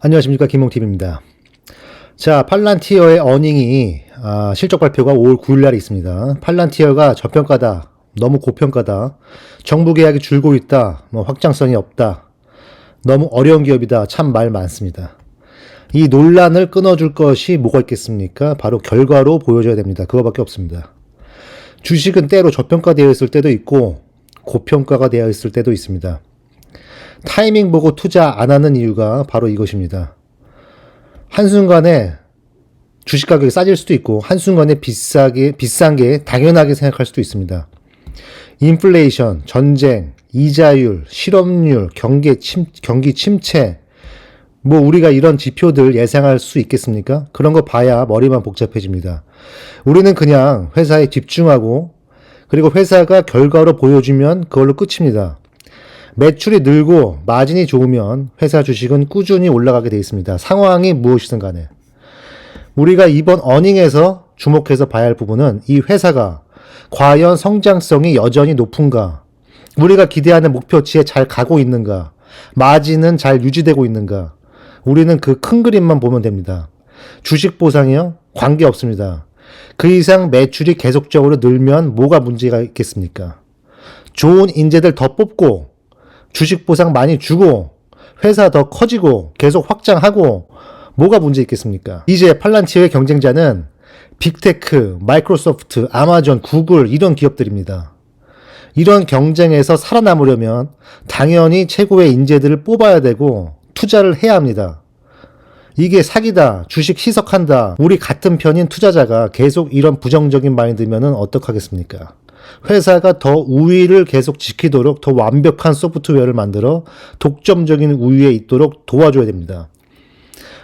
안녕하십니까, 김홍TV입니다. 자, 팔란티어의 어닝이 실적 발표가 5월 9일 날에 있습니다. 팔란티어가 저평가다, 너무 고평가다, 정부 계약이 줄고 있다, 확장성이 없다, 너무 어려운 기업이다, 참 말 많습니다. 이 논란을 끊어줄 것이 뭐가 있겠습니까? 바로 결과로 보여줘야 됩니다. 그거밖에 없습니다. 주식은 때로 저평가되어 있을 때도 있고 고평가가 되어 있을 때도 있습니다. 타이밍 보고 투자 안 하는 이유가 바로 이것입니다. 한순간에 주식 가격이 싸질 수도 있고 한순간에 비싼 게 당연하게 생각할 수도 있습니다. 인플레이션, 전쟁, 이자율, 실업률, 경기 침체, 우리가 이런 지표들 예상할 수 있겠습니까? 그런 거 봐야 머리만 복잡해집니다. 우리는 그냥 회사에 집중하고 그리고 회사가 결과로 보여주면 그걸로 끝입니다. 매출이 늘고 마진이 좋으면 회사 주식은 꾸준히 올라가게 되어 있습니다. 상황이 무엇이든 간에. 우리가 이번 어닝에서 주목해서 봐야 할 부분은 이 회사가 과연 성장성이 여전히 높은가, 우리가 기대하는 목표치에 잘 가고 있는가, 마진은 잘 유지되고 있는가. 우리는 그 큰 그림만 보면 됩니다. 주식 보상이요? 관계없습니다. 그 이상 매출이 계속적으로 늘면 뭐가 문제가 있겠습니까? 좋은 인재들 더 뽑고 주식 보상 많이 주고 회사 더 커지고 계속 확장하고 뭐가 문제 있겠습니까? 이제 팔란티어의 경쟁자는 빅테크, 마이크로소프트, 아마존, 구글 이런 기업들입니다. 이런 경쟁에서 살아남으려면 당연히 최고의 인재들을 뽑아야 되고 투자를 해야 합니다. 이게 사기다, 주식 희석한다, 우리 같은 편인 투자자가 계속 이런 부정적인 말이 들면은 어떡하겠습니까? 회사가 더 우위를 계속 지키도록 더 완벽한 소프트웨어를 만들어 독점적인 우위에 있도록 도와줘야 됩니다.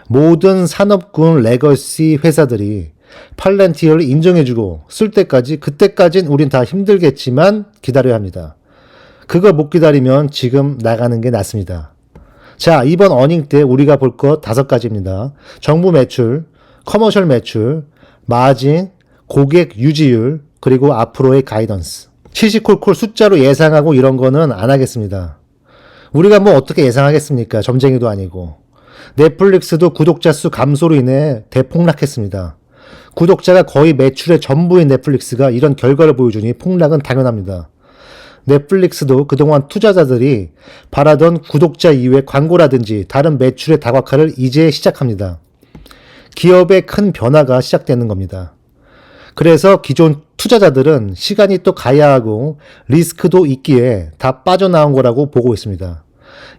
모든 산업군 레거시 회사들이 팔란티어를 인정해주고 쓸 때까지, 그때까진 우린 다 힘들겠지만 기다려야 합니다. 그거 못 기다리면 지금 나가는 게 낫습니다. 자, 이번 어닝 때 우리가 볼 것 5가지입니다. 정부 매출, 커머셜 매출, 마진, 고객 유지율, 그리고 앞으로의 가이던스. 시시콜콜 숫자로 예상하고 이런 거는 안 하겠습니다. 우리가 어떻게 예상하겠습니까? 점쟁이도 아니고. 넷플릭스도 구독자 수 감소로 인해 대폭락했습니다. 구독자가 거의 매출의 전부인 넷플릭스가 이런 결과를 보여주니 폭락은 당연합니다. 넷플릭스도 그동안 투자자들이 바라던 구독자 이후의 광고라든지 다른 매출의 다각화를 이제 시작합니다. 기업의 큰 변화가 시작되는 겁니다. 그래서 기존 투자자들은 시간이 또 가야 하고 리스크도 있기에 다 빠져나온 거라고 보고 있습니다.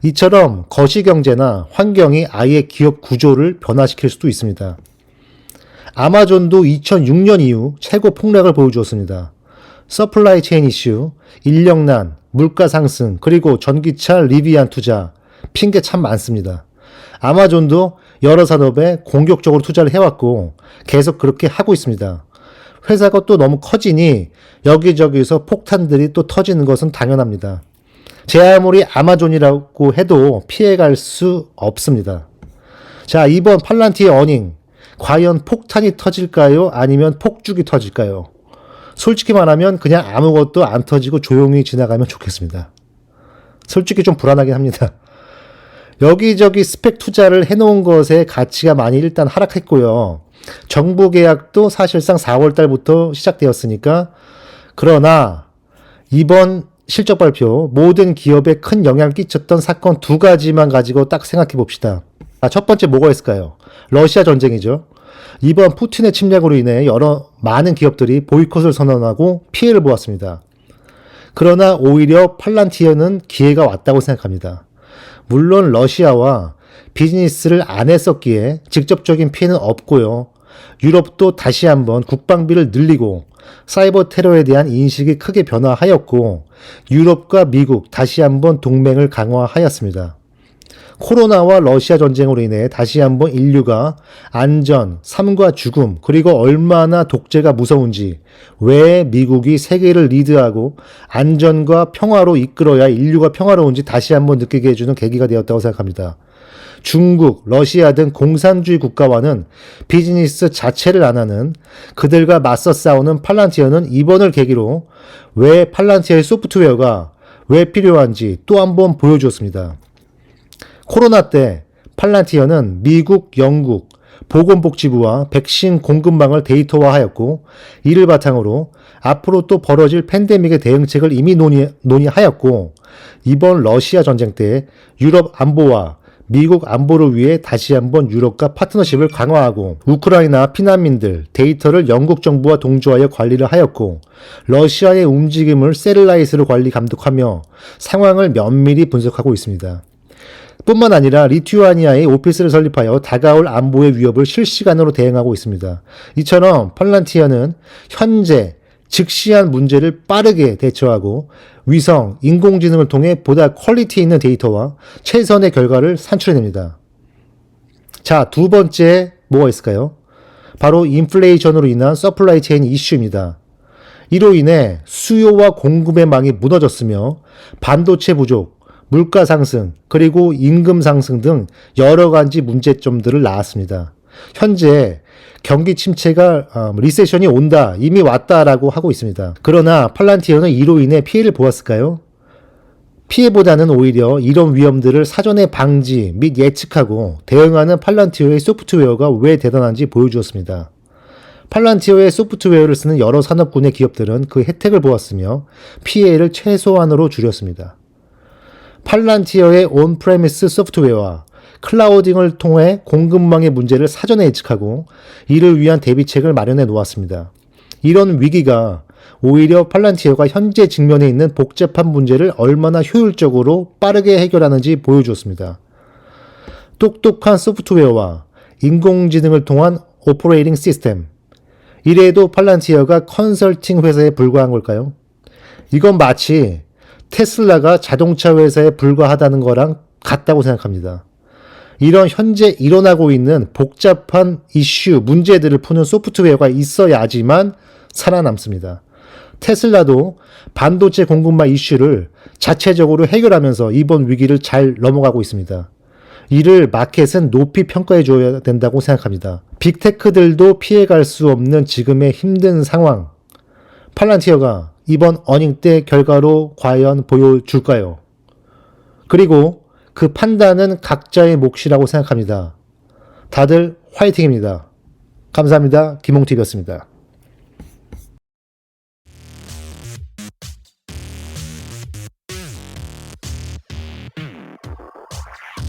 이처럼 거시경제나 환경이 아예 기업 구조를 변화시킬 수도 있습니다. 아마존도 2006년 이후 최고 폭락을 보여주었습니다. 서플라이 체인 이슈, 인력난, 물가 상승, 그리고 전기차 리비안 투자, 핑계 참 많습니다. 아마존도 여러 산업에 공격적으로 투자를 해왔고 계속 그렇게 하고 있습니다. 회사가 또 너무 커지니 여기저기서 폭탄들이 또 터지는 것은 당연합니다. 제 아무리 아마존이라고 해도 피해갈 수 없습니다. 자, 이번 팔란티어 어닝, 과연 폭탄이 터질까요? 아니면 폭죽이 터질까요? 솔직히 말하면 그냥 아무것도 안 터지고 조용히 지나가면 좋겠습니다. 솔직히 좀 불안하긴 합니다. 여기저기 스펙 투자를 해놓은 것에 가치가 많이 일단 하락했고요. 정부 계약도 사실상 4월 달부터 시작되었으니까, 그러나 이번 실적 발표 모든 기업에 큰 영향을 끼쳤던 사건 2가지만 가지고 딱 생각해 봅시다. 첫 번째 뭐가 있을까요? 러시아 전쟁이죠. 이번 푸틴의 침략으로 인해 많은 기업들이 보이콧을 선언하고 피해를 보았습니다. 그러나 오히려 팔란티어는 기회가 왔다고 생각합니다. 물론 러시아와 비즈니스를 안 했었기에 직접적인 피해는 없고요. 유럽도 다시 한번 국방비를 늘리고 사이버 테러에 대한 인식이 크게 변화하였고 유럽과 미국 다시 한번 동맹을 강화하였습니다. 코로나와 러시아 전쟁으로 인해 다시 한번 인류가 안전, 삶과 죽음, 그리고 얼마나 독재가 무서운지, 왜 미국이 세계를 리드하고 안전과 평화로 이끌어야 인류가 평화로운지 다시 한번 느끼게 해주는 계기가 되었다고 생각합니다. 중국, 러시아 등 공산주의 국가와는 비즈니스 자체를 안 하는 그들과 맞서 싸우는 팔란티어는 이번을 계기로 왜 팔란티어의 소프트웨어가 왜 필요한지 또 한번 보여주었습니다. 코로나 때 팔란티어는 미국, 영국, 보건복지부와 백신 공급망을 데이터화하였고 이를 바탕으로 앞으로 또 벌어질 팬데믹의 대응책을 이미 논의하였고 이번 러시아 전쟁 때 유럽 안보와 미국 안보를 위해 다시 한번 유럽과 파트너십을 강화하고 우크라이나 피난민들 데이터를 영국 정부와 동조하여 관리를 하였고 러시아의 움직임을 세틀라이트로 관리 감독하며 상황을 면밀히 분석하고 있습니다. 뿐만 아니라 리투아니아에 오피스를 설립하여 다가올 안보의 위협을 실시간으로 대응하고 있습니다. 이처럼 팔란티어는 현재 즉시한 문제를 빠르게 대처하고 위성, 인공지능을 통해 보다 퀄리티 있는 데이터와 최선의 결과를 산출해냅니다. 자, 두 번째 뭐가 있을까요? 바로 인플레이션으로 인한 서플라이 체인 이슈입니다. 이로 인해 수요와 공급의 망이 무너졌으며 반도체 부족, 물가 상승, 그리고 임금 상승 등 여러 가지 문제점들을 낳았습니다. 현재 경기 침체가 리세션이 온다, 이미 왔다라고 하고 있습니다. 그러나 팔란티어는 이로 인해 피해를 보았을까요? 피해보다는 오히려 이런 위험들을 사전에 방지 및 예측하고 대응하는 팔란티어의 소프트웨어가 왜 대단한지 보여주었습니다. 팔란티어의 소프트웨어를 쓰는 여러 산업군의 기업들은 그 혜택을 보았으며 피해를 최소한으로 줄였습니다. 팔란티어의 온프레미스 소프트웨어와 클라우딩을 통해 공급망의 문제를 사전에 예측하고 이를 위한 대비책을 마련해 놓았습니다. 이런 위기가 오히려 팔란티어가 현재 직면해 있는 복잡한 문제를 얼마나 효율적으로 빠르게 해결하는지 보여주었습니다. 똑똑한 소프트웨어와 인공지능을 통한 오퍼레이팅 시스템. 이래도 팔란티어가 컨설팅 회사에 불과한 걸까요? 이건 마치 테슬라가 자동차 회사에 불과하다는 거랑 같다고 생각합니다. 이런 현재 일어나고 있는 복잡한 이슈, 문제들을 푸는 소프트웨어가 있어야지만 살아남습니다. 테슬라도 반도체 공급망 이슈를 자체적으로 해결하면서 이번 위기를 잘 넘어가고 있습니다. 이를 마켓은 높이 평가해 줘야 된다고 생각합니다. 빅테크들도 피해갈 수 없는 지금의 힘든 상황. 팔란티어가 이번 어닝 때 결과로 과연 보여줄까요? 그리고 그 판단은 각자의 몫이라고 생각합니다. 다들 화이팅입니다. 감사합니다. 김홍TV였습니다.